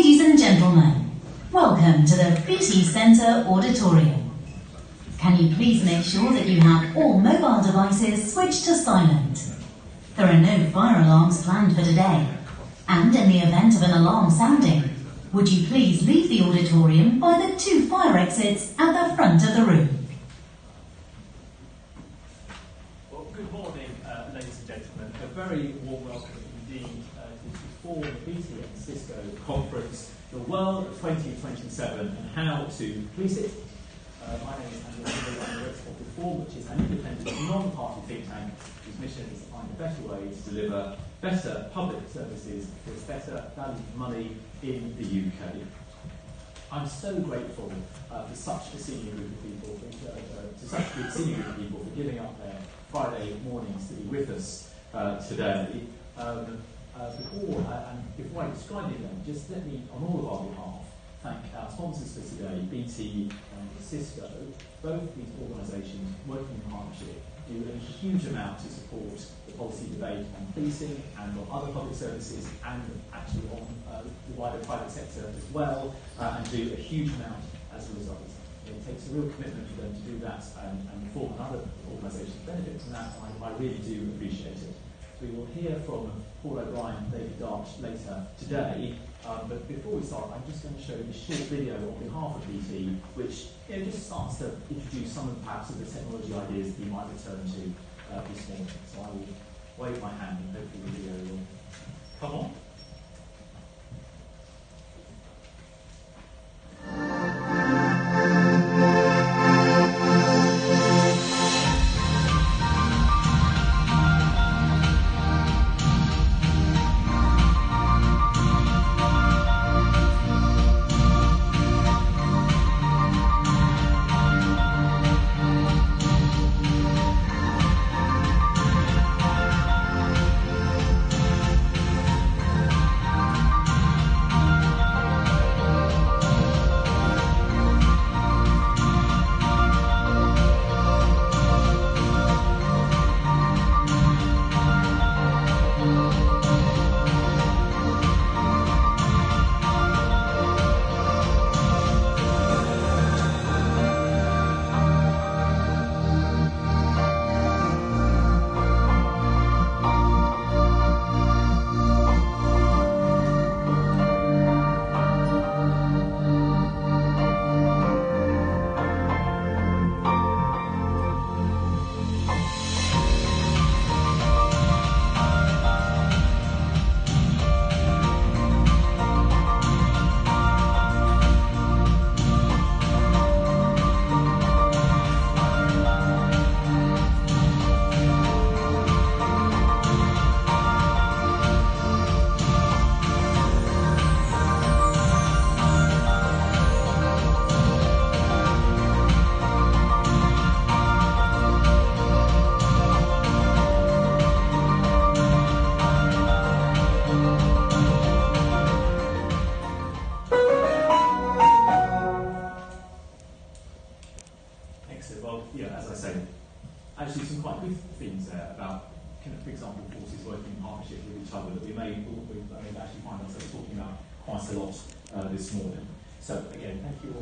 Ladies and gentlemen, welcome to the City Centre Auditorium. Can you please make sure that you have all mobile devices switched to silent? There are no fire alarms planned for today, and in the event of an alarm sounding, would you please leave the auditorium by the 2 fire exits at the front of the room? Well, good morning, ladies and gentlemen. A very warm welcome indeed to the BT and Cisco conference, The World 2027 and How to Police It. My name is Andrew. I'm the Director of Reform, which is an independent, non-party think tank whose mission is to find a better way to deliver better public services with better value for money in the UK. I'm so grateful for such a senior group of people, for giving up their Friday mornings to be with us today. Before I describe the event, just let me, on all of our behalf, thank our sponsors for today, BT and Cisco. Both these organisations, working in partnership, do a huge amount to support the policy debate on policing and on other public services, and actually on the wider private sector as well, and do a huge amount as a result. It takes a real commitment for them to do that, and Reform and other organisations benefit from that, and I really do appreciate it. We will hear from Paul O'Brien and David Darch later today, but before we start, I'm just going to show you a short video on behalf of BT, which just starts to introduce some of perhaps of the technology ideas that you might return to this morning. So I will wave my hand and hopefully the video will come on.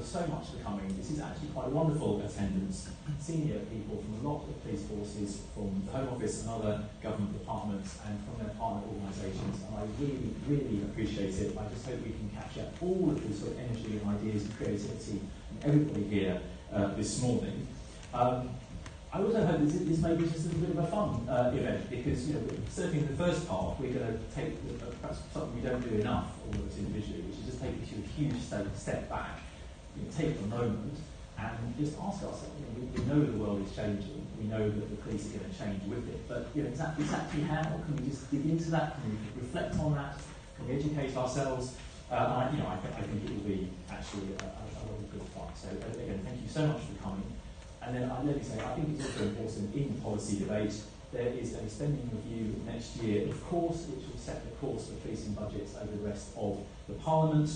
So much for coming. This is actually quite a wonderful attendance. Senior people from a lot of police forces, from the Home Office and other government departments, and from their partner organisations. And I really, really appreciate it. I just hope we can capture all of this sort of energy and ideas and creativity from everybody here this morning. I also hope this may be just a little bit of a fun event, because certainly in the first part we're going to take perhaps something we don't do enough, all of us individually, which is just take you a huge step back. Take a moment and just ask ourselves, we know the world is changing, we know that the police are going to change with it, but exactly how can we just dig into that, can we reflect on that, can we educate ourselves? I think it will be actually a lot of good fun. So again, thank you so much for coming. And then let me say, I think it's also important in policy debate, there is a spending review next year, of course, which will set the course for policing budgets over the rest of the Parliament.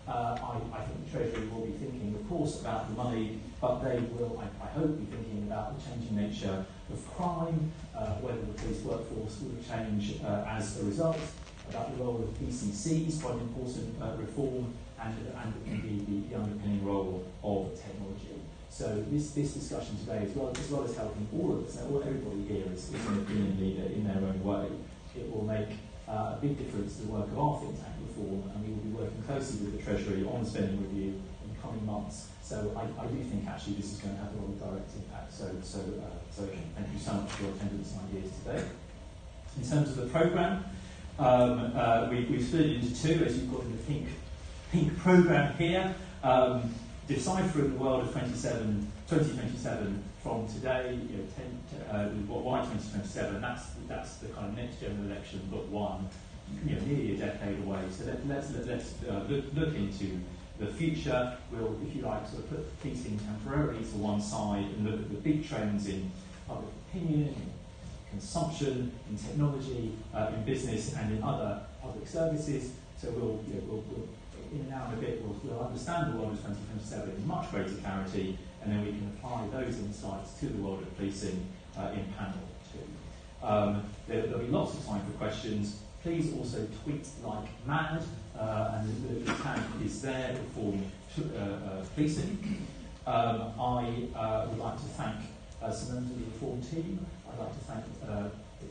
I think the Treasury will be thinking, of course, about the money, but they will, I hope, be thinking about the changing nature of crime, whether the police workforce will change as a result. about the role of PCCs, quite an important reform, and indeed the underpinning role of technology. So this discussion today, as well as helping all of us, everybody here is an opinion leader in their own way, it will make a big difference to the work of our think tank reform, and we will be working closely with the Treasury on the spending review in the coming months. So I do think actually this is going to have a lot of direct impact. So again, thank you so much for your attendance and ideas today. In terms of the programme, we've split it into two, as you've got in the pink programme here. Deciphering the world of 2027 from today, why 2027? That's the kind of next general election, but one, nearly a decade away. So let's look into the future. We'll, if you like, sort of put policing temporarily to one side and look at the big trends in public opinion, in consumption, in technology, in business, and in other public services. So we'll in an hour and a bit, we'll understand the world of 2027 in much greater clarity, and then we can apply those insights to the world of policing in panel 2. There'll be lots of time for questions. Please also tweet like mad, and the tag is there for policing. I would like to thank some members of the reform team. I'd like to thank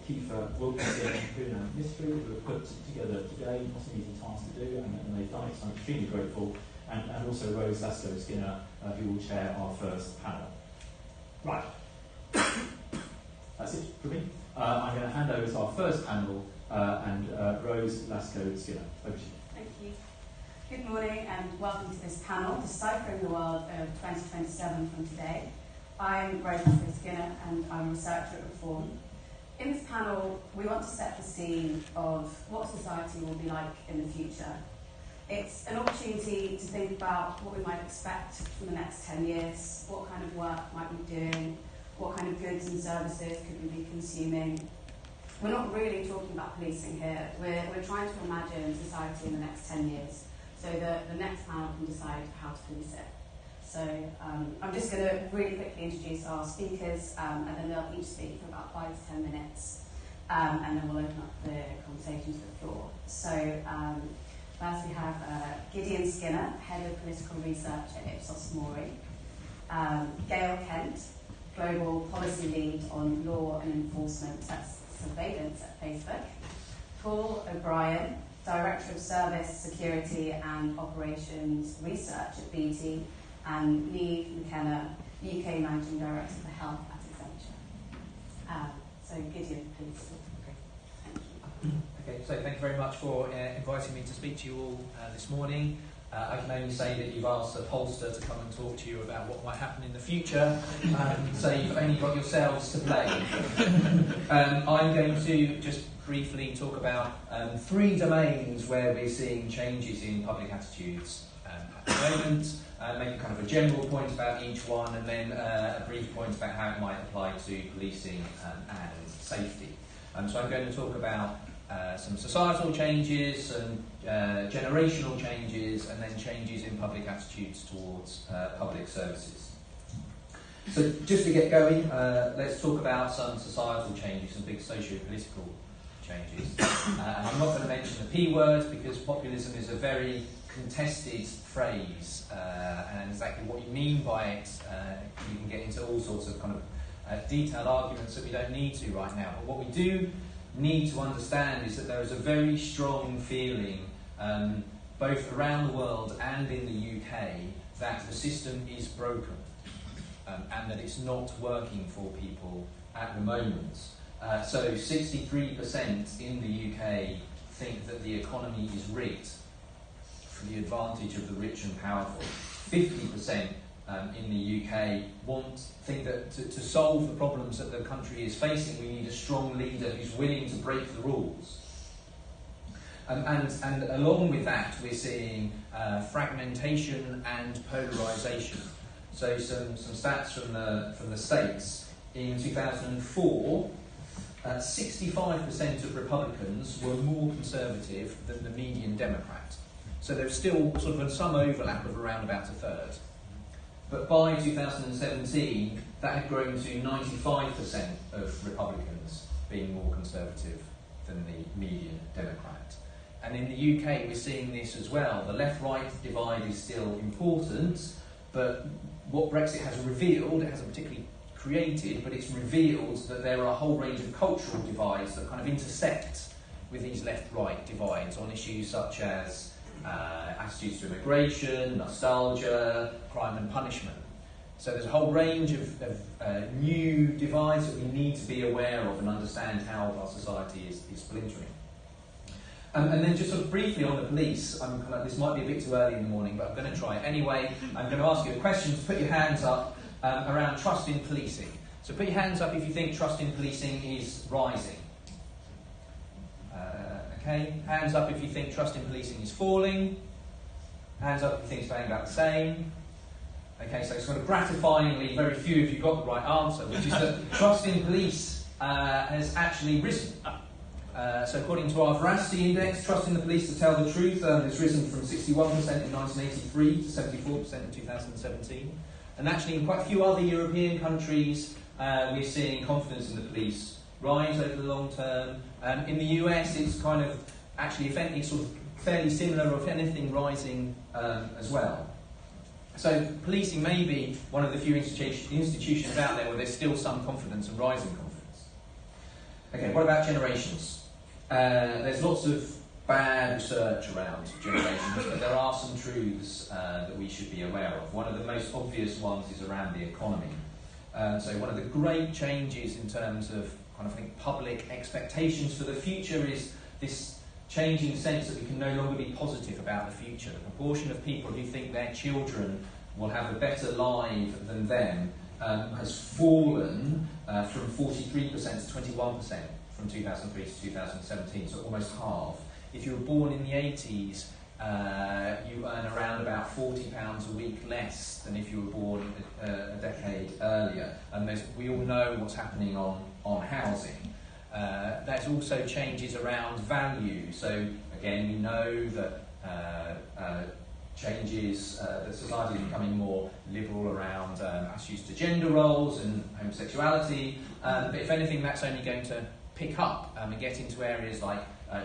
Kiefer Wilkinson and Kuna Mystery, who have put together today, not an easy task to do, and they've done it, so I'm extremely grateful. And also Rose Lasco-Skinner, who will chair our first panel. Right. That's it for me. I'm going to hand over to our first panel, and Rose Lasco-Skinner. Over to you. Thank you. Good morning and welcome to this panel, Deciphering the World of 2027 from Today. I'm Rose Lasco-Skinner and I'm a researcher at Reform. In this panel, we want to set the scene of what society will be like in the future. It's an opportunity to think about what we might expect from the next 10 years, what kind of work might we be doing, what kind of goods and services could we be consuming. We're not really talking about policing here, we're trying to imagine society in the next 10 years so that the next panel can decide how to police it. So I'm just going to really quickly introduce our speakers, and then they'll each speak for about 5 to 10 minutes, and then we'll open up the conversation to the floor. So first we have Gideon Skinner, Head of Political Research at Ipsos Mori, Gail Kent, Global Policy Lead on Law and Enforcement Surveillance at Facebook, Paul O'Brien, Director of Service, Security and Operations Research at BT, and Neve McKenna, UK Managing Director for Health at Accenture. So Gideon, please. Okay. Thank you. Okay, so thank you very much for inviting me to speak to you all this morning. I can only say that you've asked a pollster to come and talk to you about what might happen in the future, so you've only got yourselves to blame. I'm going to just briefly talk about 3 domains where we're seeing changes in public attitudes at the moment, make a kind of a general point about each one, and then a brief point about how it might apply to policing and safety. So I'm going to talk about some societal changes, some generational changes, and then changes in public attitudes towards public services. So just to get going, let's talk about some societal changes, some big socio-political changes. And I'm not going to mention the P word because populism is a very contested phrase, and exactly what you mean by it, you can get into all sorts of kind of detailed arguments that we don't need to right now. But what we do need to understand is that there is a very strong feeling, both around the world and in the UK, that the system is broken, and that it's not working for people at the moment. So 63% in the UK think that the economy is rigged for the advantage of the rich and powerful. 50% in the UK think that to solve the problems that the country is facing, we need a strong leader who's willing to break the rules. And along with that, we're seeing fragmentation and polarisation. So some stats from the States. In 2004, 65% of Republicans were more conservative than the median Democrat. So there's still sort of some overlap of around about a third. But by 2017, that had grown to 95% of Republicans being more conservative than the median Democrat. And in the UK, we're seeing this as well. The left-right divide is still important, but what Brexit has revealed, it hasn't particularly created, but it's revealed that there are a whole range of cultural divides that kind of intersect with these left-right divides on issues such as attitudes to immigration, nostalgia, crime and punishment. So there's a whole range of new divides that we need to be aware of and understand how our society is splintering. And then just sort of briefly on the police, this might be a bit too early in the morning, but I'm going to try it anyway. I'm going to ask you a question to put your hands up around trust in policing. So put your hands up if you think trust in policing is rising. Okay, hands up if you think trust in policing is falling. Hands up if you think it's staying about the same. Okay, so sort of gratifyingly, very few of you got the right answer, which is that trust in police has actually risen. So according to our Veracity Index, trust in the police to tell the truth has risen from 61% in 1983 to 74% in 2017. And actually in quite a few other European countries, we're seeing confidence in the police rise over the long term. In the US, it's kind of actually, if anything, sort of fairly similar, or if anything, rising as well. So policing may be one of the few institutions out there where there's still some confidence and rising confidence. Okay, what about generations? There's lots of bad research around generations, but there are some truths that we should be aware of. One of the most obvious ones is around the economy. So one of the great changes in terms of public expectations for the future is this changing sense that we can no longer be positive about the future. The proportion of people who think their children will have a better life than them has fallen from 43% to 21% from 2003 to 2017, so almost half. If you were born in the 80s, you earn around about £40 a week less than if you were born a decade earlier. And we all know what's happening on housing. There's also changes around value. So again, we know that changes, that society is becoming more liberal around attitudes to gender roles and homosexuality. But if anything, that's only going to pick up and get into areas like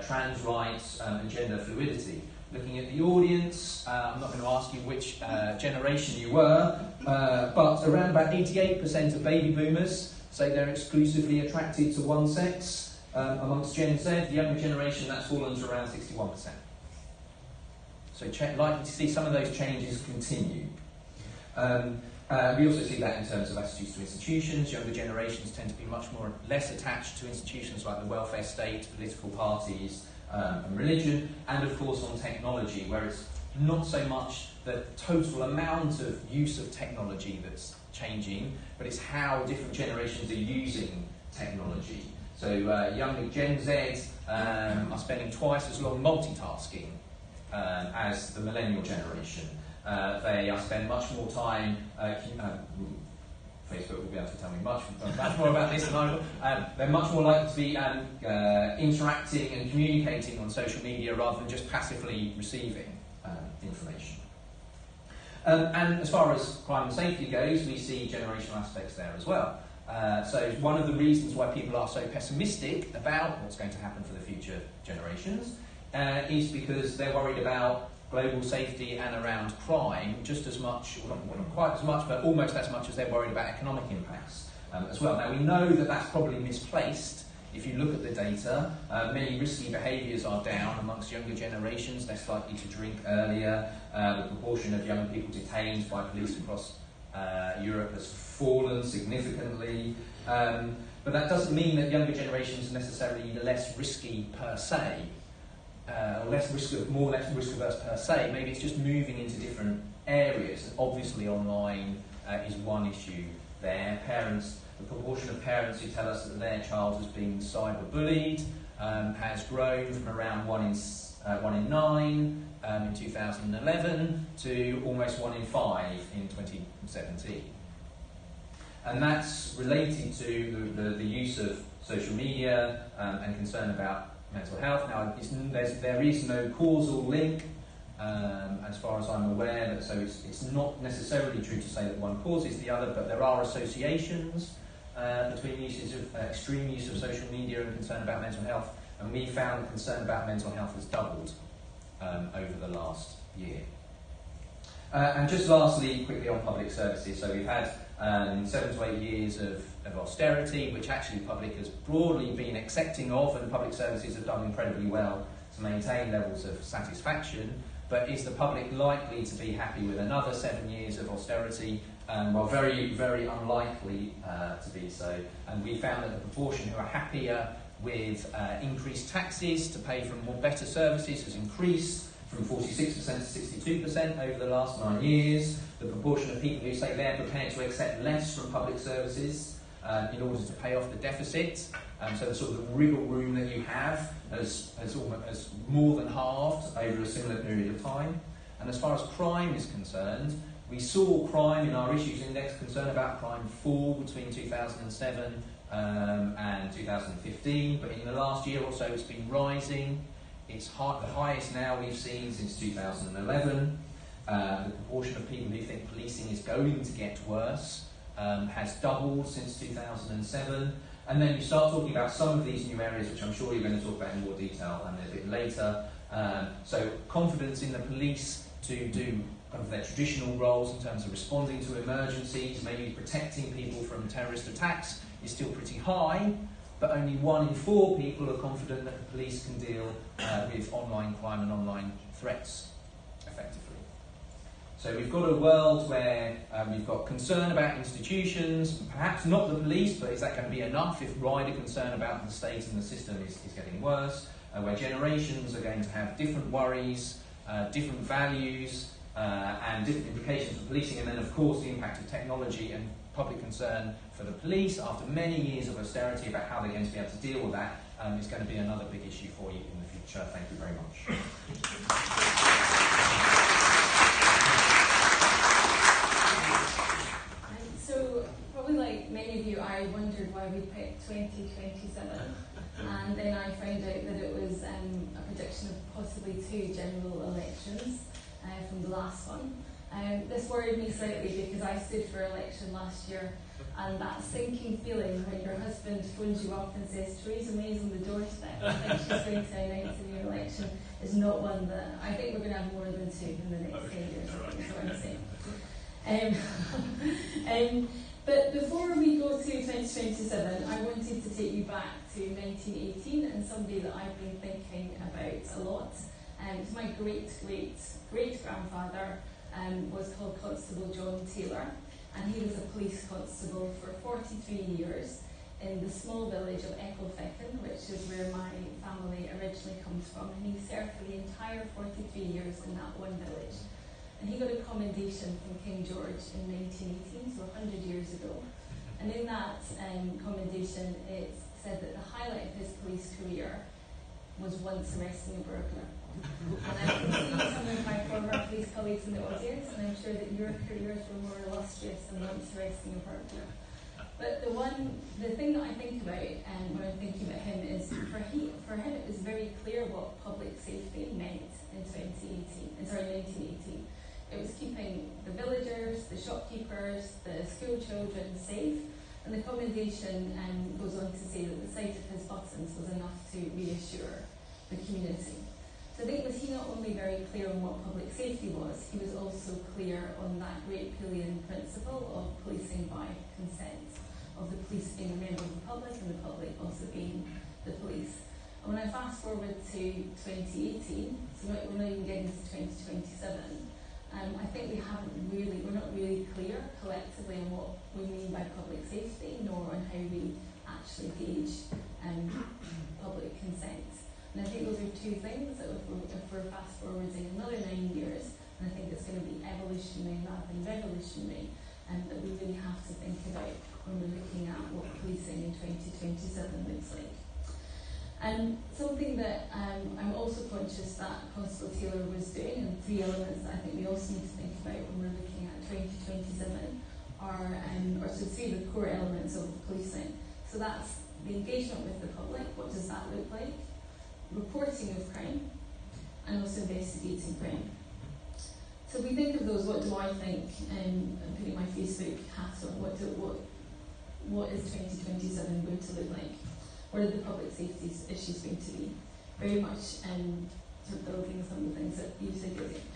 trans rights and gender fluidity. Looking at the audience, I'm not going to ask you which generation you were, but around about 88% of baby boomers say they're exclusively attracted to one sex. Amongst Gen Z, the younger generation, that's fallen to around 61%. So likely to see some of those changes continue. We also see that in terms of attitudes to institutions. Younger generations tend to be less attached to institutions like the welfare state, political parties, and religion, and of course on technology, where it's not so much the total amount of use of technology that's changing, but it's how different generations are using technology. So younger Gen Z are spending twice as long multitasking as the millennial generation. They spend much more time, Facebook will be able to tell me much more about this than I will. They're much more likely to be interacting and communicating on social media rather than just passively receiving information. And as far as crime and safety goes, we see generational aspects there as well. So one of the reasons why people are so pessimistic about what's going to happen for the future generations is because they're worried about global safety and around crime just as much, well, not quite as much, but almost as much as they're worried about economic impacts as well. Now we know that that's probably misplaced. If you look at the data, many risky behaviours are down amongst younger generations, less likely to drink earlier. The proportion of young people detained by police across Europe has fallen significantly. But that doesn't mean that younger generations are necessarily less risky per se. Or less risk averse per se. Maybe it's just moving into different areas. Obviously online is one issue there. The proportion of parents who tell us that their child has been cyberbullied has grown from around 1 in 9 in 2011 to almost 1 in 5 in 2017. And that's related to the use of social media and concern about mental health. Now, there is no causal link, as far as I'm aware, so it's not necessarily true to say that one causes the other, but there are associations between extreme use of social media and concern about mental health and we found the concern about mental health has doubled over the last year. And just lastly, quickly on public services. So we've had 7 to 8 years of austerity, which actually the public has broadly been accepting of, and public services have done incredibly well to maintain levels of satisfaction. But is the public likely to be happy with another 7 years of austerity? Well, very, very unlikely to be so. And we found that the proportion who are happier with increased taxes to pay for more better services has increased from 46% to 62% over the last 9 years. The proportion of people who say they're prepared to accept less from public services in order to pay off the deficit, so the sort of wriggle room that you have has more than halved over a similar period of time. And as far as crime is concerned, we saw crime in our issues index, concern about crime, fall between 2007 and 2015, but in the last year or so it's been rising. It's the highest now we've seen since 2011. The proportion of people who think policing is going to get worse has doubled since 2007. And then you start talking about some of these new areas, which I'm sure you're going to talk about in more detail a bit later. So confidence in the police to do kind of their traditional roles in terms of responding to emergencies, maybe protecting people from terrorist attacks, is still pretty high. But only 1 in 4 people are confident that the police can deal with online crime and online threats effectively. So we've got a world where we've got concern about institutions, perhaps not the police, but is that going to be enough if wider concern about the state and the system is getting worse, where generations are going to have different worries, different values, and different implications for policing, and then of course the impact of technology and public concern for the police after many years of austerity about how they're going to be able to deal with that is going to be another big issue for you in the future. Thank you very much. So, probably like many of you, I wondered why we picked 2027, and then I found out that it was a prediction of possibly 2 general elections from the last one. This worried me slightly because I stood for election last year, and that sinking feeling when your husband phones you up and says Theresa May's on the doorstep, I think she's going to announce a new election, is not one that I think we're going to have more than 2 in the next 10 years. That's what I'm saying. But before we go to 2027, I wanted to take you back to 1918 and somebody that I've been thinking about a lot. It's my great-great-great-grandfather. Was called Constable John Taylor, and he was a police constable for 43 years in the small village of Ecclefechan, which is where my family originally comes from, and he served for the entire 43 years in that one village. And he got a commendation from King George in 1918, so 100 years ago. And in that commendation, it said that the highlight of his police career was once arresting a burglar. And I can see some of my former police colleagues in the audience, and I'm sure that your careers were more illustrious than once arresting a burglar. But the thing that I think about when I'm thinking about him is, for him it was very clear what public safety meant in 1918. It was keeping the villagers, the shopkeepers, the school children safe, and the commendation goes on to say that the sight of his buttons was enough to reassure the community. So I think was he not only very clear on what public safety was, he was also clear on that great Pullian principle of policing by consent, of the police being a member of the public and the public also being the police. And when I fast forward to 2018, so we're not even getting to 2027, I think we're not really clear collectively on what we mean by public safety, nor on how we actually gauge public consent. And I think those are 2 things that if we're fast forwarding another 9 years, and I think it's going to be evolutionary rather than revolutionary, that we really have to think about when we're looking at what policing in 2027 looks like. And something that I'm also conscious that Constable Taylor was doing, and 3 elements that I think we also need to think about when we're looking at 2027 are 3 of the core elements of policing. So that's the engagement with the public. What does that look like? Reporting of crime, and also investigating crime. So if we think of those, what do I think, putting my Facebook hat on, what is 2027 going to look like? what are the public safety issues going to be? Very much sort of building some of the things that you said you're doing.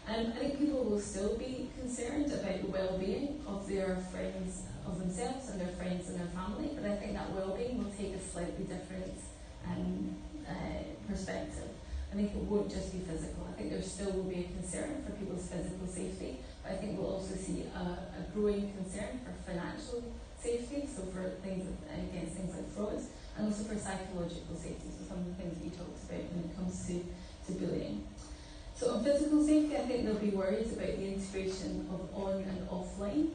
I think people will still be concerned about the well-being of their friends, of themselves and their friends and their family, but I think that well-being will take a slightly different perspective. I think it won't just be physical. I think there still will be a concern for people's physical safety, but I think we'll also see a growing concern for financial safety, so for things against things like fraud, and also for psychological safety, so some of the things that you talked about when it comes to bullying. So on physical safety, I think there'll be worries about the integration of on and offline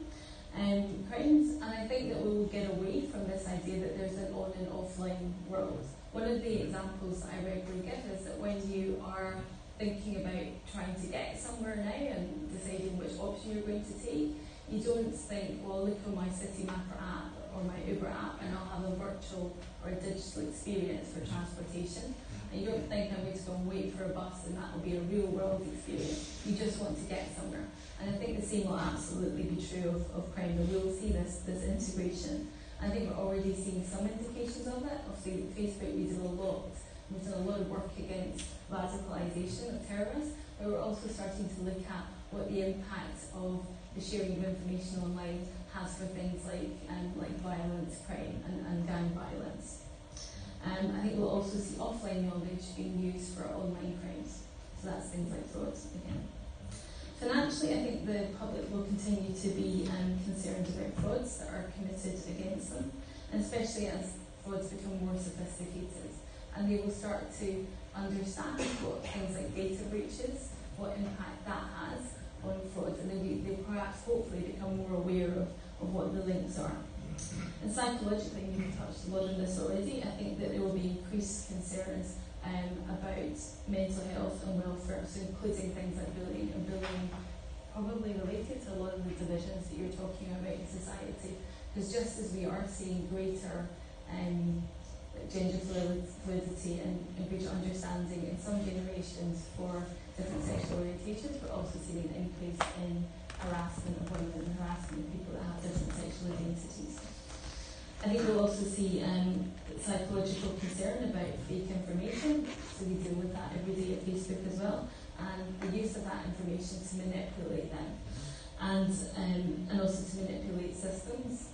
crimes, and I think that we will get away from this idea that there's an on and offline world. One of the examples that I regularly give is that when you are thinking about trying to get somewhere now and deciding which option you're going to take, you don't think, well, look on my Citymapper app or my Uber app and I'll have a virtual or a digital experience for transportation. And you don't think I'm going to go and wait for a bus and that will be a real world experience. You just want to get somewhere. And I think the same will absolutely be true of crime. We will see this integration. I think we're already seeing some indications of it. Obviously, Facebook, we've done a lot of work against radicalisation of terrorists, but we're also starting to look at what the impact of the sharing of information online has for things like violent crime and gang violence. I think we'll also see offline knowledge being used for online crimes. So that's things like fraud again. Financially, I think the public will continue to be concerned about frauds that are committed against them, and especially as frauds become more sophisticated. And they will start to understand what things like data breaches, what impact that has on fraud, and they perhaps hopefully become more aware of what the links are. And psychologically, you've touched a lot on this already, I think that there will be increased concerns about mental health and welfare, so including things like bullying, and bullying probably related to a lot of the divisions that you're talking about in society, because just as we are seeing greater gender fluidity and greater understanding in some generations for different sexual orientations, we're also seeing an increase in harassment of women and harassment of people that have different sexual identities. I think we'll also see psychological concern about fake information, so we deal with that every day at Facebook as well, and the use of that information to manipulate them, and also to manipulate systems.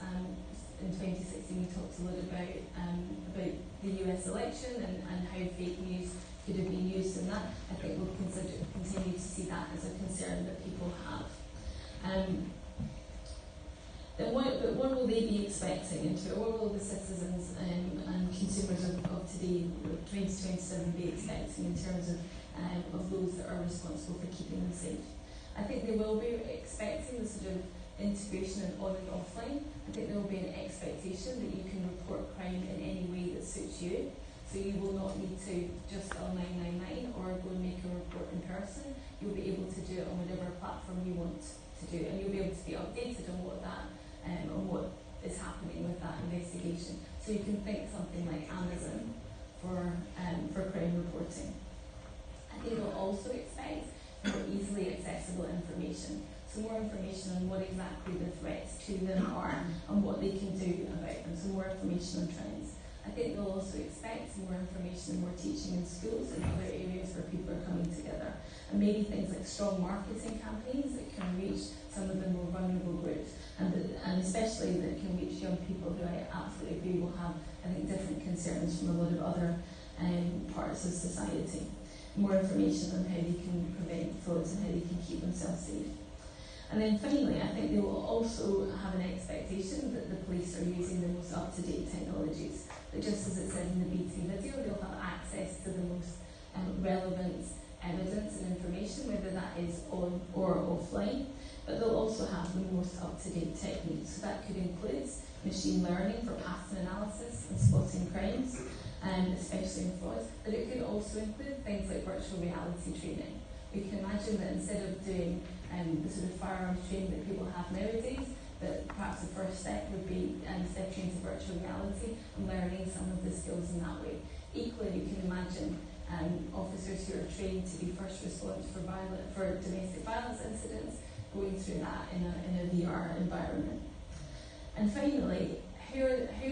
In 2016 we talked a lot about the US election and how fake news could have been used in that. I think we'll continue to see that as a concern that people have. But what will they be expecting into it? What will the citizens and consumers of today, 2027, be expecting in terms of those that are responsible for keeping them safe? I think they will be expecting the sort of integration and on and offline. I think there will be an expectation that you can report crime in any way that suits you. So you will not need to just dial 999 or go and make a report in person. You'll be able to do it on whatever platform you want to do, and you'll be able to be updated on what is happening with that investigation. So you can think something like Amazon for crime reporting. I think they'll also expect more easily accessible information. So more information on what exactly the threats to them are and what they can do about them. So more information on trends. I think they'll also expect more information and more teaching in schools and other areas where people are coming together. And maybe things like strong marketing campaigns that can reach some of the more vulnerable groups, and especially that can reach young people who I absolutely agree will have, I think, different concerns from a lot of other parts of society. More information on how they can prevent frauds and how they can keep themselves safe. And then finally, I think they will also have an expectation that the police are using the most up-to-date technologies. That just as it said in the BT video, they'll have access to the most relevant evidence and information, whether that is on or offline, but they'll also have the most up-to-date techniques. So that could include machine learning for pattern analysis and spotting crimes, especially in fraud, but it could also include things like virtual reality training. We can imagine that instead of doing the sort of firearms training that people have nowadays, that perhaps the first step would be stepping into virtual reality and learning some of the skills in that way. Equally, you can imagine officers who are trained to be first response for domestic violence incidents going through that in a VR environment. And finally, who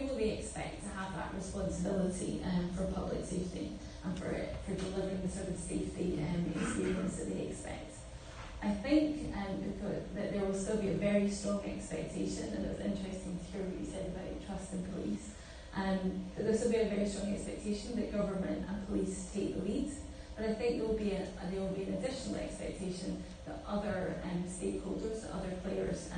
will they expect to have that responsibility for public safety and for delivering the sort of safety experience that they expect? I think that there will still be a very strong expectation, and it was interesting to hear what you said about trust in police, that there will still be a very strong expectation that government and police take the lead. But I think there will be an additional expectation that other stakeholders, that other players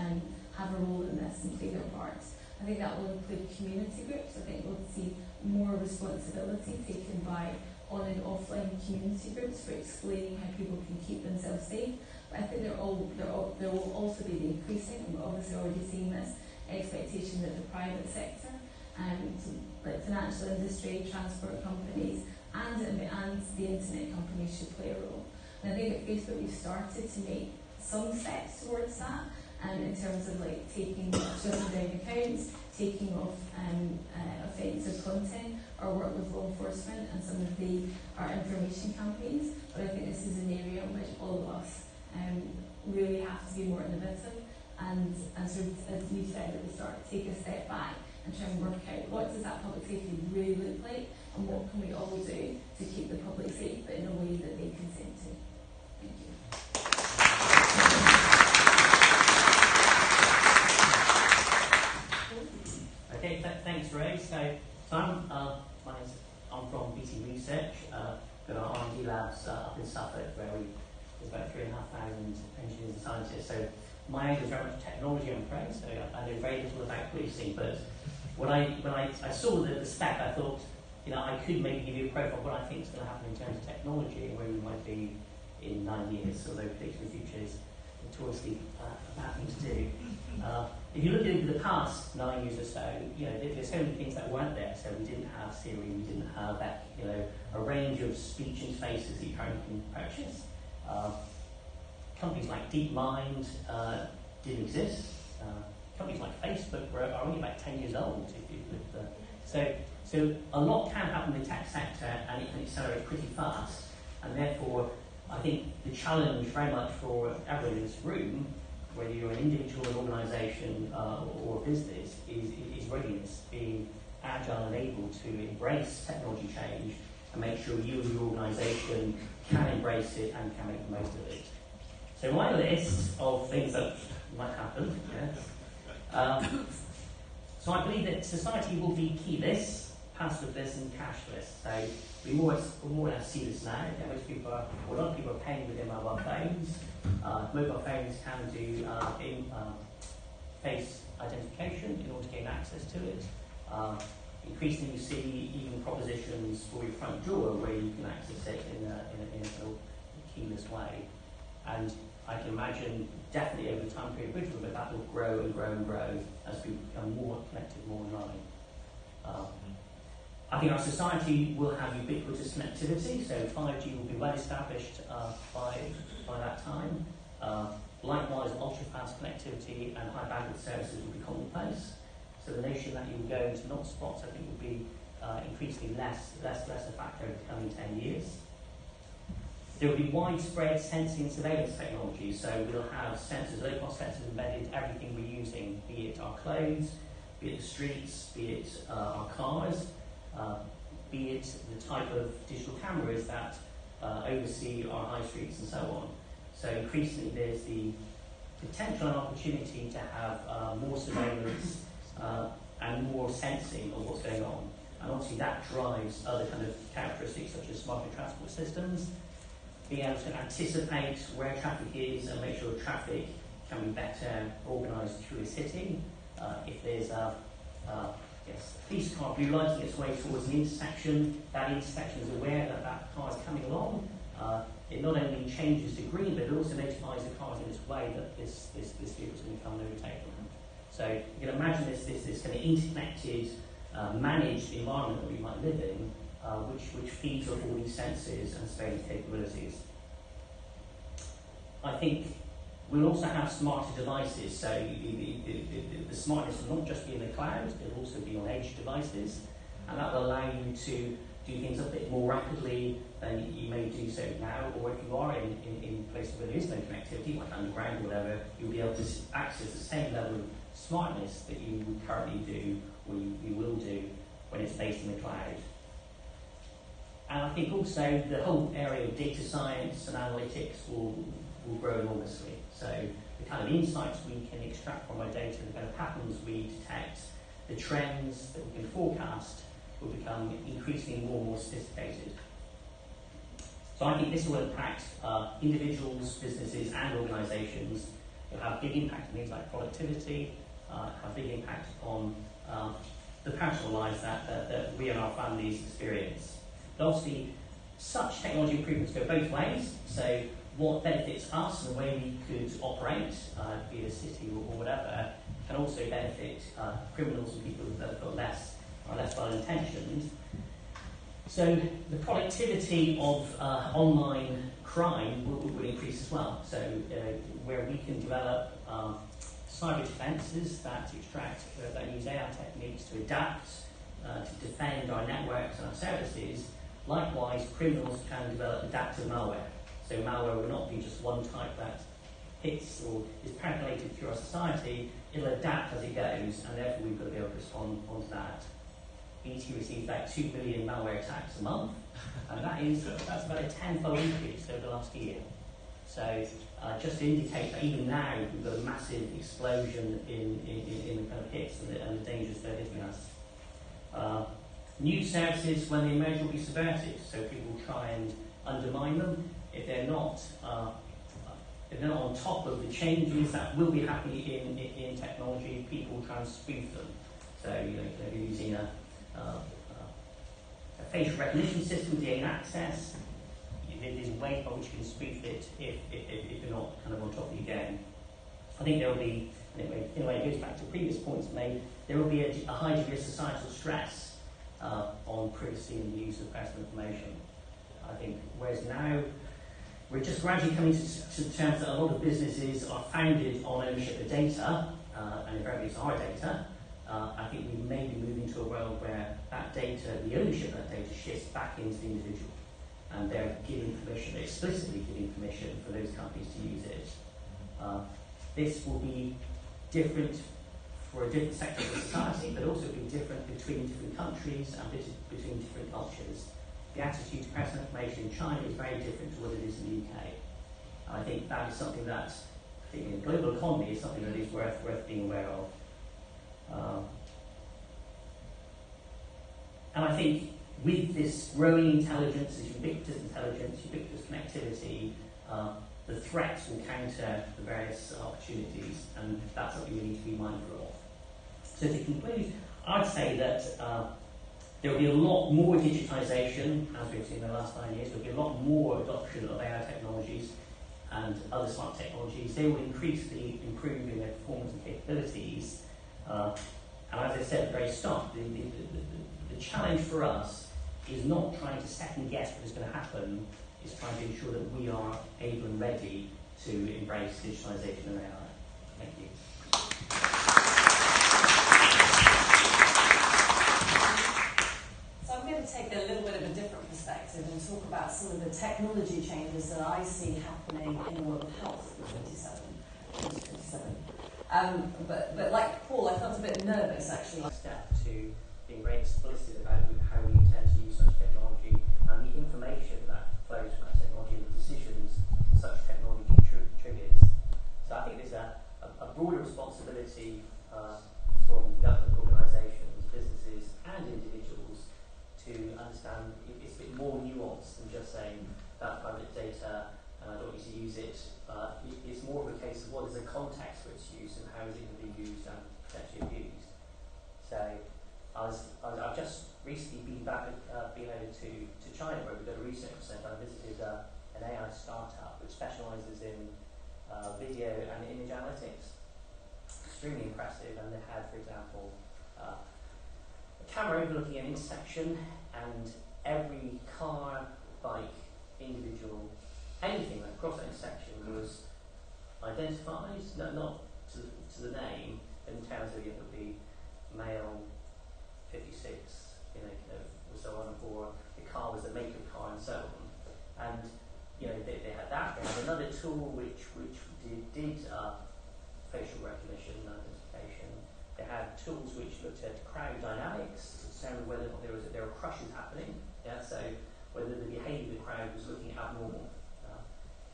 have a role in this and play their part. I think that will include community groups. I think we'll see more responsibility taken by on and offline community groups for explaining how people can keep themselves safe. But I think there will also be the increasing, and we're obviously already seeing this, expectation that the private sector, like financial industry, transport companies, and the internet companies should play a role. And I think at Facebook we've started to make some steps towards that, in terms of like shutting down accounts, taking off offensive content, or work with law enforcement and some of our information campaigns. But I think this is an area in which all of us really have to be more innovative and sort of, as you said at the start, take a step back and try and work out what does that public safety really look like, and what can we all do to keep the public safe, but in a way that they consent to. Thank you. Okay, thanks, Ray. So I'm from BT Research. Got our R&D labs up in Suffolk, where there's about 3,500 engineers and scientists. So my angle is very much technology, I'm afraid. So I know very little about policing, but when I saw the spec, I thought, I could maybe give you a profile of what I think is going to happen in terms of technology and where we might be in 9 years, although predicting the future is notoriously a bad thing to do. If you look into the past 9 years or so, there's so many things that weren't there. So we didn't have Siri, we didn't have that, a range of speech interfaces that you currently can purchase. Companies like DeepMind didn't exist. Companies like Facebook are only about 10 years old. So a lot can happen in the tech sector, and it can accelerate pretty fast. And therefore, I think the challenge very much for everyone in this room, whether you're an individual, an organisation, or a business, is readiness, being agile and able to embrace technology change and make sure you and your organisation can embrace it and can make the most of it. So my list of things that might happen, so I believe that society will be keyless, passwordless and cashless. So we more or less see this now. A lot of people are paying with their mobile phones. Mobile phones can do face identification in order to gain access to it. Increasingly, you see even propositions for your front door where you can access it in a keyless way. And I can imagine definitely over the time period of Britain, but that will grow and grow and grow as we become more connected, more online. I think our society will have ubiquitous connectivity, so 5G will be well established by that time. Likewise, ultra-fast connectivity and high bandwidth services will be commonplace. So the notion that you will go into hotspots, I think, will be increasingly less a factor over the coming 10 years. There will be widespread sensing and surveillance technology, so we'll have sensors, low-cost sensors embedded in everything we're using, be it our clothes, be it the streets, be it our cars, be it the type of digital cameras that oversee our high streets and so on. So increasingly there's the potential and opportunity to have more surveillance and more sensing of what's going on. And obviously that drives other kind of characteristics such as smarter transport systems, being able to anticipate where traffic is and make sure traffic can be better organised through a city. If there's a police car blue lighting its way towards an intersection, that intersection is aware that that car is coming along. It not only changes to green, but it also notifies the cars in its way that this vehicle is going to come and overtake them. So you can imagine this kind of interconnected, managed environment that we might live in, which feeds off all these sensors and surveillance capabilities. I think we'll also have smarter devices, so the smartness will not just be in the cloud, it'll also be on edge devices, and that will allow you to do things a bit more rapidly than you may do so now, or if you are in places where there is no connectivity, like underground or whatever, you'll be able to access the same level smartness that you would currently do or you will do when it's based in the cloud. And I think also the whole area of data science and analytics will grow enormously. So the kind of insights we can extract from our data, the kind of patterns we detect, the trends that we can forecast will become increasingly more and more sophisticated. So I think this will impact individuals, businesses and organisations. It will have a big impact on things like productivity, have a big impact on the personal lives that we and our families experience. But obviously, such technology improvements go both ways. So what benefits us and the way we could operate, be it a city or whatever, can also benefit criminals and people that are less well intentioned. So the productivity of online crime will increase as well. So where we can develop cyber defences that use AI techniques to adapt, to defend our networks and our services, likewise criminals can develop adaptive malware. So malware will not be just one type that hits or is percolated through our society, it'll adapt as it goes, and therefore we've got to be able to respond to that. BT receives about 2 million malware attacks a month, and that's about a 10-fold increase over the last year. So just to indicate that even now we've got a massive explosion in the kind of hits and the dangers that are hitting us. New services, when they emerge, will be subverted, so people will try and undermine them. If they're not on top of the changes that will be happening in technology, people will try and spoof them. So they're using a facial recognition system to gain access. There's a way by which you can spoof it if you're not kind of on top of your game. I think there will be, in a way it goes back to previous points made, there will be a high degree of societal stress on privacy and the use of personal information. I think, whereas now we're just gradually coming to terms that a lot of businesses are founded on ownership of data, and invariably it's our data. I think we may be moving to a world where that data, the ownership of that data, shifts back into the individual, and they're giving permission, they're explicitly giving permission for those companies to use it. This will be different for a different sector of society, but also be different between different countries and between different cultures. The attitude to personal information in China is very different to what it is in the UK. And I think that is something that, I think in the global economy, is something that is worth being aware of. And I think with this growing intelligence, this ubiquitous intelligence, ubiquitous connectivity, the threats will counter the various opportunities, and that's something we need to be mindful of. So to conclude, I'd say that there will be a lot more digitisation, as we've seen in the last 9 years. There will be a lot more adoption of AI technologies and other smart technologies. They will increasingly improve in their performance and capabilities. And as I said at the very start, the challenge for us is not trying to second guess what is going to happen, it's trying to ensure that we are able and ready to embrace digitalisation and AI. Thank you. So I'm going to take a little bit of a different perspective and talk about some of the technology changes that I see happening in the world of health in 2027. But like Paul, I felt a bit nervous actually. Step to being very explicit about how we intend to use such technology and the information that flows from that technology and the decisions such technology triggers. So I think there's a broader responsibility from government organisations, businesses and individuals to understand it's a bit more nuanced than just saying that private data and I don't need to use it. It's more of a case of what is the context for its use and how is it going to be used and potentially abused. So I've just recently been over to China where we've got a research centre. I visited an AI startup which specialises in video and image analytics. Extremely impressive, and they had, for example, a camera overlooking an intersection, and every car, bike, individual, anything that crossed that intersection was identified, not to the name, but in terms of it would be male, 56, and so on, or the car was the make of car, and so on. And they had that. They had another tool which did facial recognition and identification, which looked at crowd dynamics, to determine whether or not there were crushes happening. Yeah, so whether the behaviour of the crowd was looking abnormal.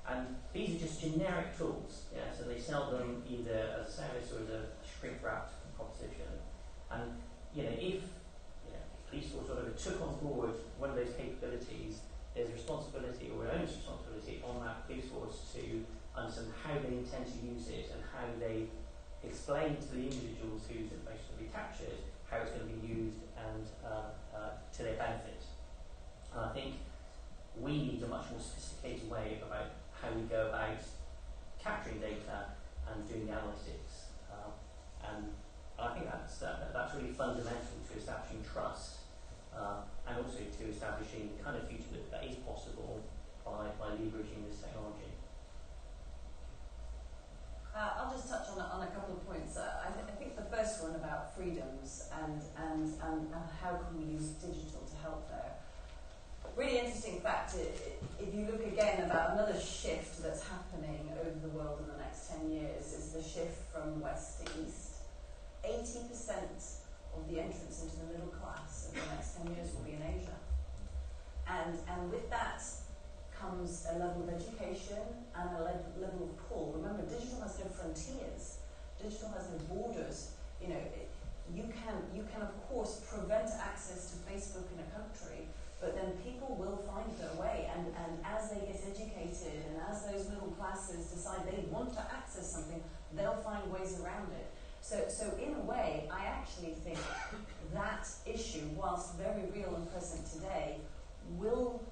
And these are just generic tools. Yeah, so they sell them either as a service or as a shrink-wrapped proposition. And if police force or whatever took on board one of those capabilities, there's a responsibility, or an owner's responsibility, on that police force to understand how they intend to use it and how they explain to the individuals whose information will be captured how it's going to be used and to their benefit. And I think we need a much more sophisticated way about how we go about capturing data and doing the analytics. And I think that's really fundamental to establishing trust and also to establishing the kind of future that is possible by leveraging this technology. I'll just touch on a couple of points. I think the first one about freedoms and how can we use digital to help there. Really interesting fact, if you look again about another shift that's happening over the world in the next 10 years, is the shift from west to east. 80% of the entrance into the middle class in the next 10 years will be in Asia. And with that comes a level of education and a level of pull. Remember, digital has no frontiers. Digital has no borders. You can of course prevent access to Facebook in a country, but then people will find their way, and as they get educated and as those middle classes decide they want to access something, they'll find ways around it. So in a way, I actually think that issue, whilst very real and present today, will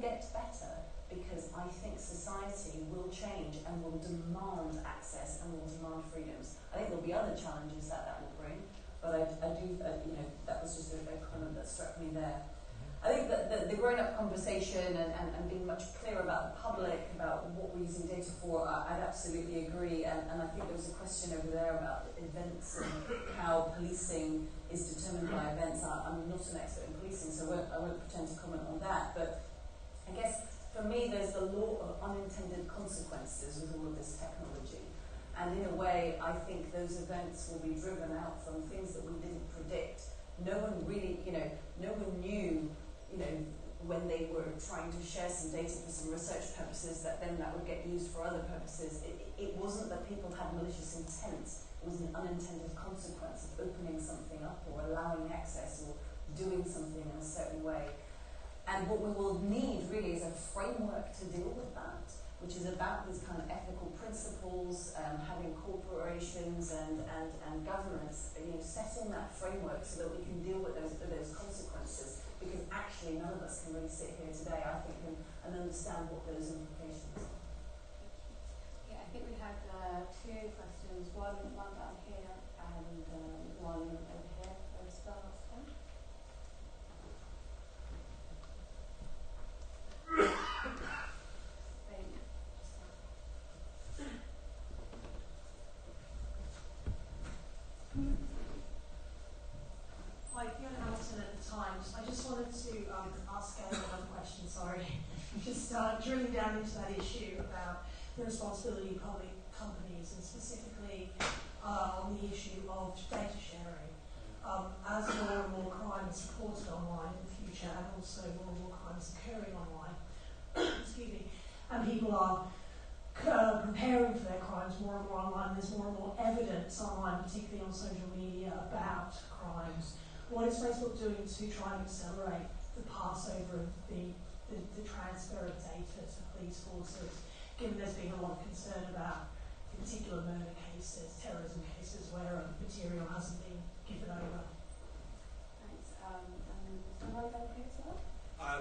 get better, because I think society will change and will demand access and will demand freedoms. I think there'll be other challenges that will bring, but I do, that was just a comment that struck me there. I think that the grown-up conversation and being much clearer about the public, about what we're using data for, I'd absolutely agree. And I think there was a question over there about events and how policing is determined by events. I'm not an expert in policing, so I won't pretend to comment on that. But I guess for me, there's the law of unintended consequences with all of this technology. And in a way, I think those events will be driven out from things that we didn't predict. No one really, no one knew, when they were trying to share some data for some research purposes, that would get used for other purposes. It wasn't that people had malicious intent. It was an unintended consequence of opening something up or allowing access or doing something in a certain way. And what we will need really is a framework to deal with that, which is about these kind of ethical principles, having corporations and governments, setting that framework so that we can deal with those consequences. Because actually, none of us can really sit here today, I think, and understand what those implications are. Yeah, I think we had two questions. One down here and one over here. Let's start off then. Hi, Fiona Hamilton at the Times. I just wanted to ask another question, sorry. Just drilling down into that issue about the responsibility of public companies and specifically on the issue of data sharing. As more and more crime is reported online in the future and also more and more crimes occurring online, excuse me, and people are preparing for their crimes more and more online, there's more and more evidence online, particularly on social media, about crimes. What is Facebook doing to try and accelerate the passover of the transfer of data to police forces, given there's been a lot of concern about, in particular, murder cases, terrorism cases, where material hasn't been given over? Thanks. And someone over here as well?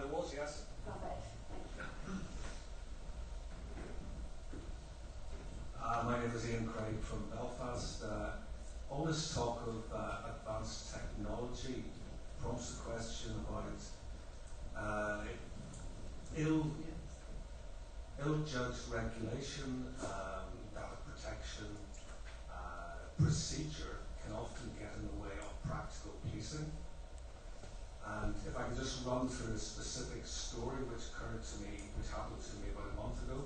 There was, yes. Perfect. Thank you. My name is Ian Craig from Belfast. All this talk of advanced technology prompts the question about ill-judged regulation, data protection, procedure can often get in the way of practical policing. And if I can just run through a specific story which happened to me about a month ago.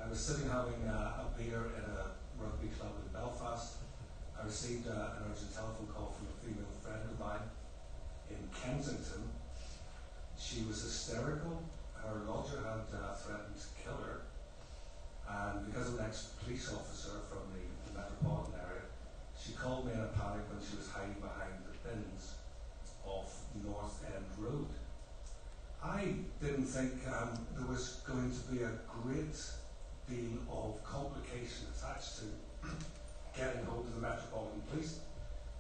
I was sitting having a beer in a rugby club in Belfast. I I received an urgent telephone call from a female friend of mine in Kensington. She was hysterical. Her lodger had threatened to kill her, and because of an ex-police officer from the metropolitan area, she called me in a panic when she was hiding behind the bins off North End Road. I didn't think there was going to be a great deal of complication attached to getting hold of the Metropolitan Police.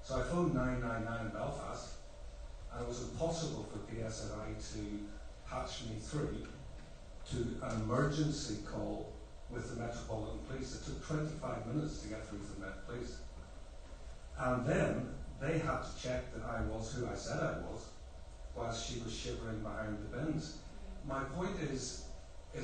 So I phoned 999 in Belfast, and it was impossible for PSNI to patch me through to an emergency call with the Metropolitan Police. It took 25 minutes to get through to the Met Police. And then they had to check that I was who I said I was, whilst she was shivering behind the bins. My point is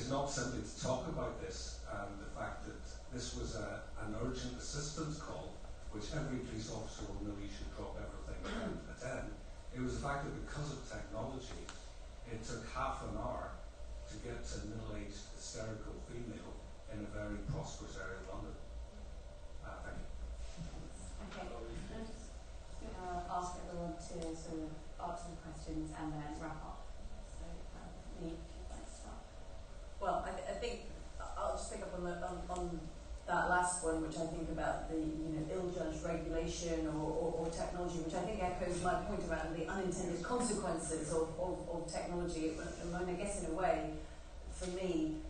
not simply to talk about this and the fact that this was an urgent assistance call, which every police officer will know you should drop everything and attend. It was the fact that because of technology, it took half an hour to get to a middle-aged hysterical female in a very prosperous area of London. Thank you. Okay, I'm just going to ask everyone to sort of answer the questions and then wrap up. So, Lee, if you'd like to start. Well, I think I'll just pick up on that last one, which I think about the ill-judged regulation or technology, which I think echoes my point about the unintended consequences of technology. And I guess in a way, for me,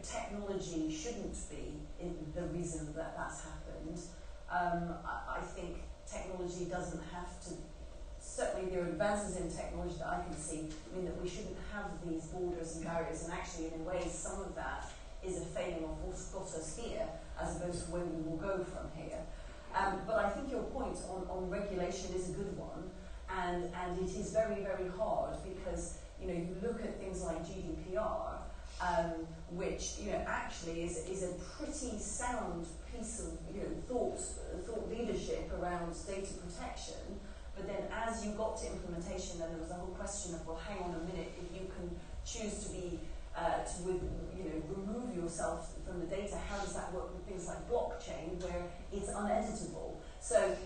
technology shouldn't be the reason that that's happened. I think technology doesn't have to. Certainly, there are advances in technology that I can see mean that we shouldn't have these borders and barriers. And actually, in a way, some of that is a failing of what's got us here, as opposed to where we will go from here. But I think your point on regulation is a good one, and it is very, very hard because you look at things like GDPR, which actually is a pretty sound piece of thought leadership around data protection. But then as you got to implementation, then there was a whole question of, well, hang on a minute, if you can choose to be remove yourself from the data, how does that work with things like blockchain, where it's uneditable? So,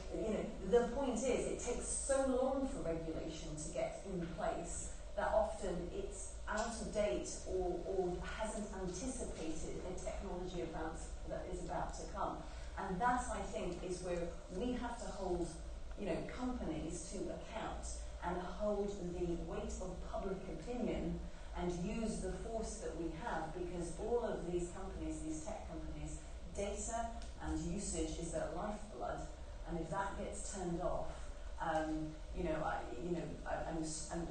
the point is, it takes so long for regulation to get in place that often it's out of date or hasn't anticipated a technology advance that is about to come. And that, I think, is where we have to hold companies to account and hold the weight of public opinion and use the force that we have, because all of these companies, these tech companies, data and usage is their lifeblood, and if that gets turned off, I'm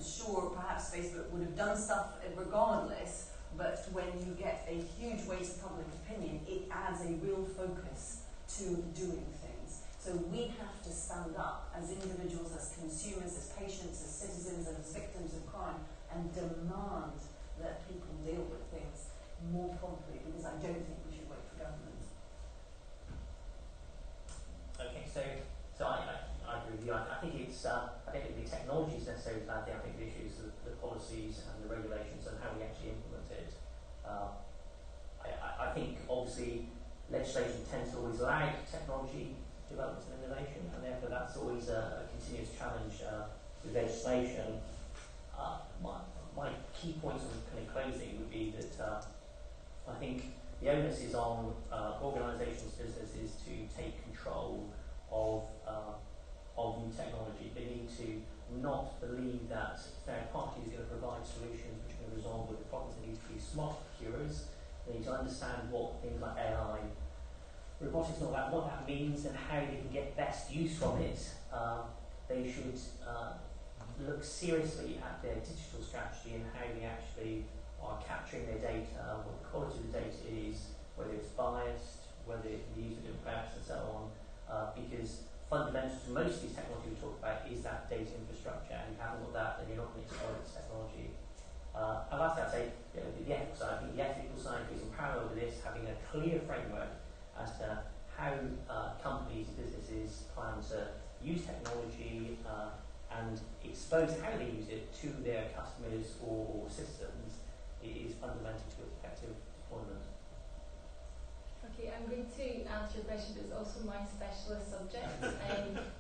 sure perhaps Facebook would have done stuff regardless, but when you get a huge weight of public opinion, it adds a real focus to doing things. So we have to stand up as individuals, as consumers, as patients, as citizens, and as victims of crime, and demand that people deal with things more promptly, because I don't think we should wait for government. Okay, so I agree with you. I think it's I don't think the technology is necessarily a bad thing. I think the issue is the policies and the regulations and how we actually implement it. I think obviously legislation tends to always lag technology development and innovation, and therefore that's always a continuous challenge with legislation. My key points on kind of closing would be that I think the onus is on organisations, businesses to take control of new technology. They need to not believe that third parties are going to provide solutions which are going to resolve the problems. They need to be smart procurers. They need to understand what things like AI, robotics and all that, what that means and how they can get best use from it. They should look seriously at their digital strategy and how they actually are capturing their data, what the quality of the data is, whether it's biased, whether it can be used in apps and so on, because fundamental to most of these technology we talk about is that data infrastructure, and if you haven't got that, then you're not going to exploit this technology. And lastly, I'd say the ethical side. I think the ethical side is in parallel with this, having a clear framework as to how companies and businesses plan to use technology and expose how they use it to their customers or systems is fundamental to effective deployment. Okay. Okay, I'm going to answer your question, but it's also my specialist subject.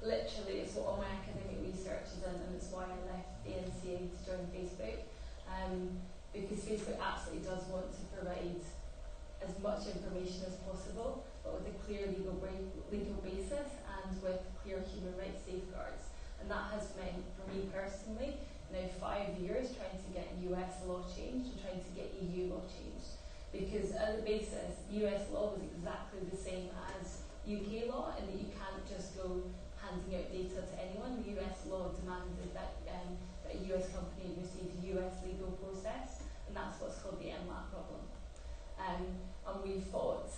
Literally, it's what all my academic research is in, and it's why I left the NCA to join Facebook. Because Facebook absolutely does want to provide as much information as possible, but with a clear legal basis and with clear human rights safeguards. And that has meant, for me personally, now 5 years trying to get US law changed and trying to get EU law changed. Because at the basis, US law was exactly the same as UK law, in that you can't just go handing out data to anyone. The US law demanded that a US company receive US legal process, and that's what's called the MLAT problem. And we fought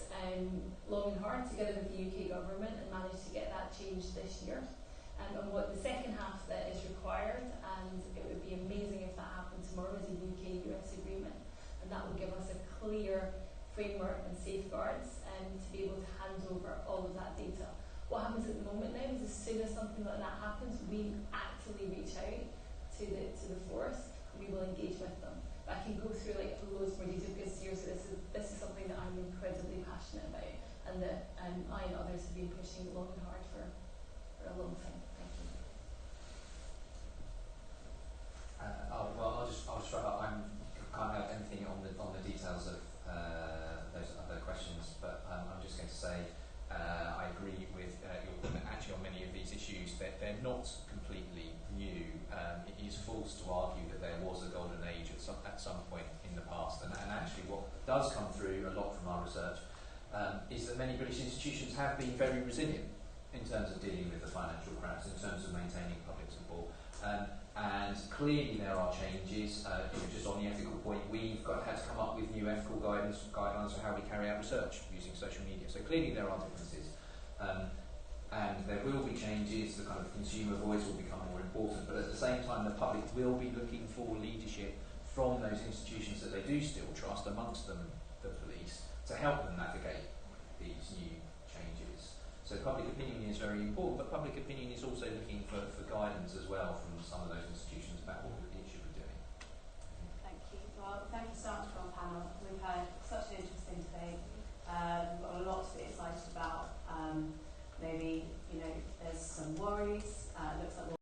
long and hard together with the UK government and managed to get that changed this year. And what the second half that is required, and it would be amazing if that happened tomorrow, is a UK-US agreement. And that will give us a clear framework and safeguards to be able to hand over all of that data. What happens at the moment now is as soon as something like that happens, we actively reach out to the force and we will engage with them. But I can go through like loads more detail because seriously this is something that I'm incredibly passionate about and that I and others have been pushing long and hard for a long time. Thank you. I'll just wrap up. I can't have anything on the details of those other questions, but I'm just going to say I agree with actually on many of these issues that they're not completely new. It is false to argue that there was a golden age at some point in the past, and actually what does come through a lot from our research is that many British institutions have been very resilient in terms of dealing with the financial cracks, in terms of maintaining public support. And clearly there are changes. Just on the ethical point, we've had to come up with new ethical guidelines for how we carry out research using social media. So clearly there are differences. And there will be changes, the kind of consumer voice will become more important, but at the same time the public will be looking for leadership from those institutions that they do still trust, amongst them the police, to help them navigate these new changes. So public opinion is very important, but public opinion is also looking for guidance as well from some of those institutions about what